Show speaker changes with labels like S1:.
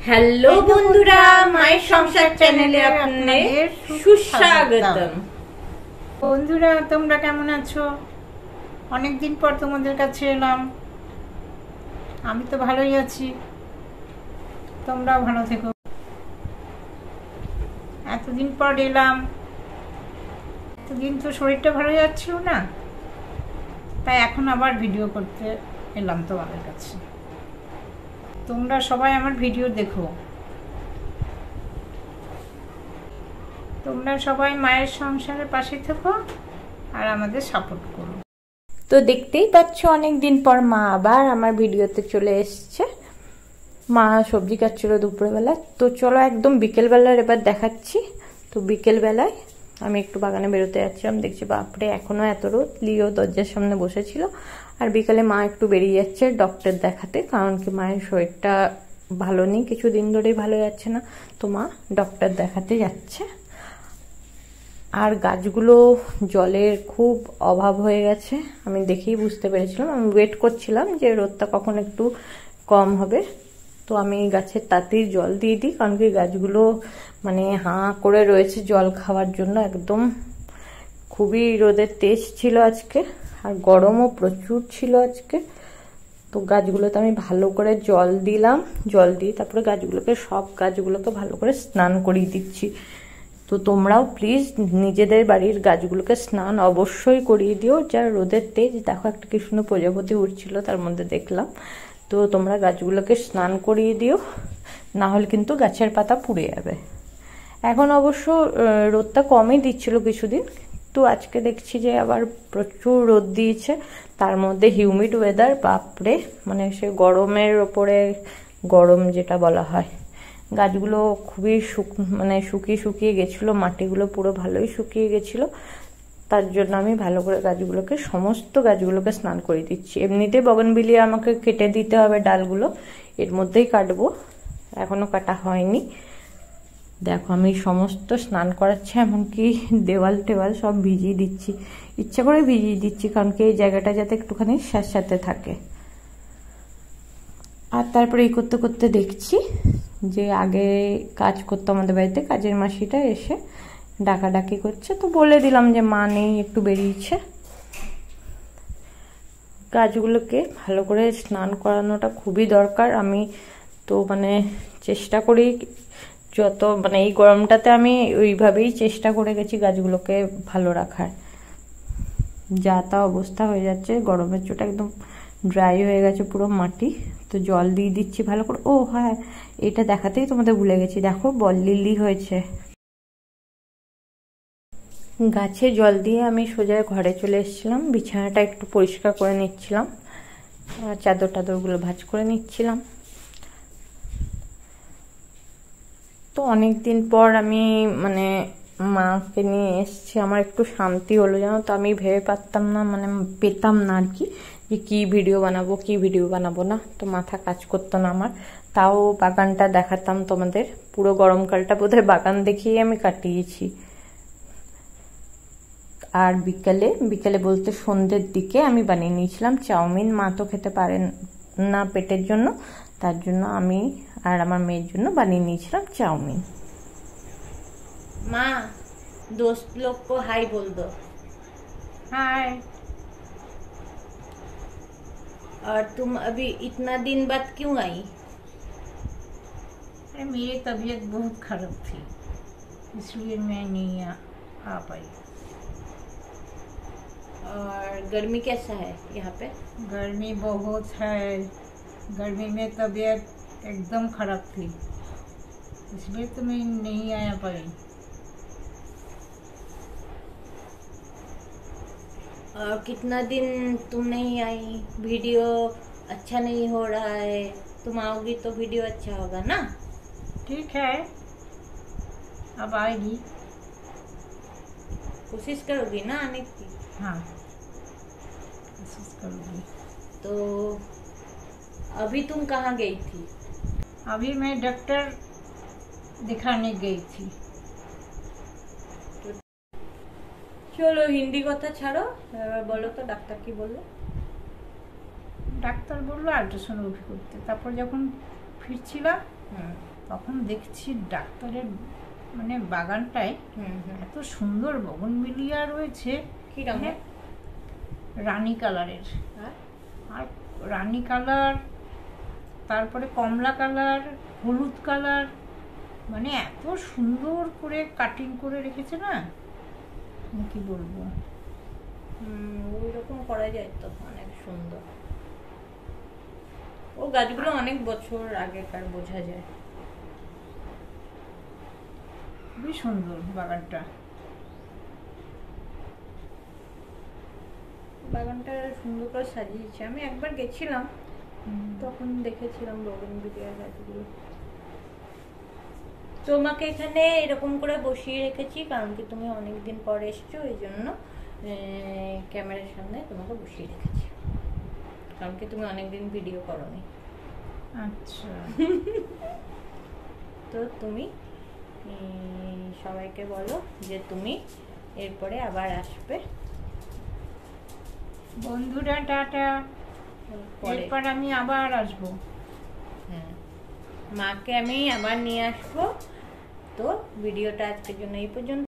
S1: Hello বন্ধুরা, মায়ের সংসার চ্যানেলে আপনাদের সুস্বাগতম।
S2: বন্ধুরা, তোমরা কেমন আছো? অনেকদিন পর তোমাদের কাছে এলাম। আমি তো ভালোই আছি, তোমরাও ভালো থেকো। এতদিন পর এলাম, এতদিন তো শরীরটা ভালো যাচ্ছিল না, তাই এখন আবার ভিডিও করতে এলাম তোমাদের কাছে। তোমরা সবাই আমার ভিডিও দেখো, তোমরা সবাই মায়ের সংসারের পাশে থেকো আর আমাদের সাপোর্ট করো।
S1: তো দেখতেই পাচ্ছ, অনেকদিন পর মা আবার আমার ভিডিওতে চলে এসছে। মা সবজি কাটছিল দুপুরবেলা। তো চলো একদম বিকেলবেলার এবার দেখাচ্ছি। তো বিকেলবেলায় আমি একটু বাগানে বেরোতে যাচ্ছিলাম, দেখছি বাপরে এখনো এত রোদ। লিও দরজার সামনে বসেছিল। আর বিকালে মা একটু বেরিয়ে যাচ্ছে ডক্টর দেখাতে, কারণ কি মায়ের শরীরটা ভালো নেই, কিছুদিন ধরেই ভালো যাচ্ছে না। তো মা ডক্টর দেখাতে যাচ্ছে। আর গাছগুলো জলের খুব অভাব হয়ে গেছে, আমি দেখেই বুঝতে পেরেছিলাম। আমি ওয়েট করছিলাম যে রোদটা কখন একটু কম হবে। তো আমি গাছের তাড়াতাড়ি জল দিয়ে দিই, কারণ কি গাছগুলো মানে হাঁ করে রয়েছে জল খাওয়ার জন্য। একদম খুবই রোদের তেজ ছিল আজকে, আর গরমও প্রচুর ছিল আজকে। তো গাছগুলোতে আমি ভালো করে জল দিলাম, জল দিয়ে তারপরে সব গাছগুলোকে ভালো করে স্নান করিয়ে দিচ্ছি। তো তোমরাও প্লিজ নিজেদের বাড়ির গাছগুলোকে স্নান অবশ্যই করিয়ে দিও। যা রোদের তেজ, দেখো একটা কি সুন্দর প্রজাপতি উঠছিল তার মধ্যে দেখলাম। তো তোমরা গাছগুলোকে স্নান করিয়ে দিও, না হলে কিন্তু গাছের পাতা পুড়ে যাবে। এখন অবশ্য রোদটা কমই দিচ্ছিল কিছুদিন, তো আজকে দেখছি যে আবার প্রচুর রোদ দিয়েছে। তার মধ্যে হিউমিড ওয়েদার, বাপরে, মানে সে গরমের ওপরে গরম যেটা বলা হয়। গাছগুলো খুবই শুকিয়ে শুকিয়ে গেছিলো, মাটিগুলো পুরো ভালোই শুকিয়ে গেছিলো। তার জন্য আমি ভালো করে সমস্ত গাছগুলোকে স্নান করে দিচ্ছি। এমনিতে বগনভিলিয়া আমাকে কেটে দিতে হবে ডালগুলো, এর মধ্যেই কাটবো, এখনো কাটা হয়নি। দেখো আমি সমস্ত স্নান করাচ্ছি, এমনকি দেওয়াল টেওয়াল সব ভিজিয়ে দিচ্ছি, ইচ্ছা করে ভিজিয়ে দিচ্ছি, কারণ কি এই জায়গাটা যাতে একটুখানি স্যাঁতস্যাঁতে থাকে। আর তারপরে এই করতে করতে দেখছি যে আগে কাজ করতো আমাদের বাড়িতে, কাজের মাসিটা এসে ডাকাডাকি করছে। তো বলে দিলাম যে মা নেই, একটু বেরিয়েছে। গাছগুলোকে ভালো করে স্নান করানোটা খুবই দরকার। আমি তো চেষ্টা করি যত এই গরমটাতে আমি ওইভাবেই চেষ্টা করে গেছি গাছগুলোকে ভালো রাখার। যা তা অবস্থা হয়ে যাচ্ছে, গরমের চোটে একদম ড্রাই হয়ে গেছে পুরো মাটি। তো জল দিয়ে দিচ্ছি ভালো করে। ও হ্যাঁ, এটা দেখাতেই তোমাদের ভুলে গেছি, দেখো বল লিলি হয়েছে। গাছে জল দিয়ে আমি সোজা ঘরে চলে এসেছিলাম, বিছানাটা একটু পরিষ্কার করে নিচ্ছিলাম, চাদর টাদরগুলো ভাঁজ করে নিচ্ছিলাম। তো অনেকদিন পর আমি মাকে নিয়ে এসছি, আমার একটু শান্তি হলো জানো তো। আমি ভেবে পেতাম না আর কি, যে কি ভিডিও বানাবো না। তো মাথা কাজ করতো না আমার। তাও বাগানটা দেখাতাম তোমাদের, পুরো গরমকালটা বোধহয় বাগান দেখিয়ে আমি কাটিয়েছি। আর বিকেলে বলতে সন্ধ্যের দিকে আমি বানিয়ে নিয়েছিলাম চাউমিন। মা তো খেতে পারেন না পেটের জন্য, তার জন্য আমি আর আমার মেয়ের জন্য বানিয়ে নিয়েছিলাম चाउमीन। माँ, दोस्त लोग को हाय बोल दो।
S2: हाय।
S1: और तुम अभी इतना दिन बाद क्यों आई?
S2: अरे मेरी तबीयत बहुत खराब थी, इसलिए मैं नहीं आ पाई।
S1: और गर्मी कैसा है यहाँ पे?
S2: गर्मी बहुत है, गर्मी में तबीयत एकदम खराब थी, इसलिए तो मैं नहीं आया पाई।
S1: और कितना दिन तुम नहीं आई? वीडियो अच्छा नहीं हो रहा है, तुम आओगी तो वीडियो अच्छा होगा ना?
S2: ठीक है, अब आएगी,
S1: कोशिश करोगी ना आने की?
S2: हाँ, कोशिश करूँगी।
S1: तो अभी तुम कहाँ गई थी?
S2: अभी मैं डॉक्टर दिखाने गई थी।
S1: চলো হিন্দি কথা ছাড়ো, এবার বলো তো ডাক্তার কি বললো?
S2: ডাক্তার বললো আল্ট্রাসাউন্ড করতে। তারপর যখন ফিরছিলাম তখন দেখছি ডাক্তারের মানে বাগানটায় এত সুন্দর বগনভিলিয়া রয়েছে।
S1: কি রঙের?
S2: রানী কালারের। আর রানী কালার, তারপরে কমলা কালার, হলুদ কালার, মানে এত সুন্দর করে কাটিং করে রেখেছে না, কি বলবো।
S1: ওই রকম করা যায় তো, অনেক সুন্দর। ও গাছগুলো অনেক বছর আগেকার, বোঝা যায়।
S2: খুবই সুন্দর বাগানটা।
S1: বাগানটা সুন্দর করে সাজিয়েছে। আমি একবার গেছিলাম, তখন দেখেছিলাম বগনভিলিয়ার গাছগুলো। তোমাকে এখানে এরকম করে বসিয়ে রেখেছি কারণ কি তুমি অনেকদিন পর এসছো, এই জন্য ক্যামেরার সামনে তোমাকে বসিয়ে রেখেছি, কারণ কি তুমি অনেকদিন ভিডিও করোনি।
S2: আচ্ছা।
S1: তো তুমি সবাইকে বলো যে তুমি এরপরে আবার আসবে।
S2: বন্ধুরা টাটা, এরপর আমি আবার আসবো।
S1: হ্যাঁ, মাকে আমি আবার নিয়ে আসবো। তো ভিডিওটা আজকের জন্য এই পর্যন্ত।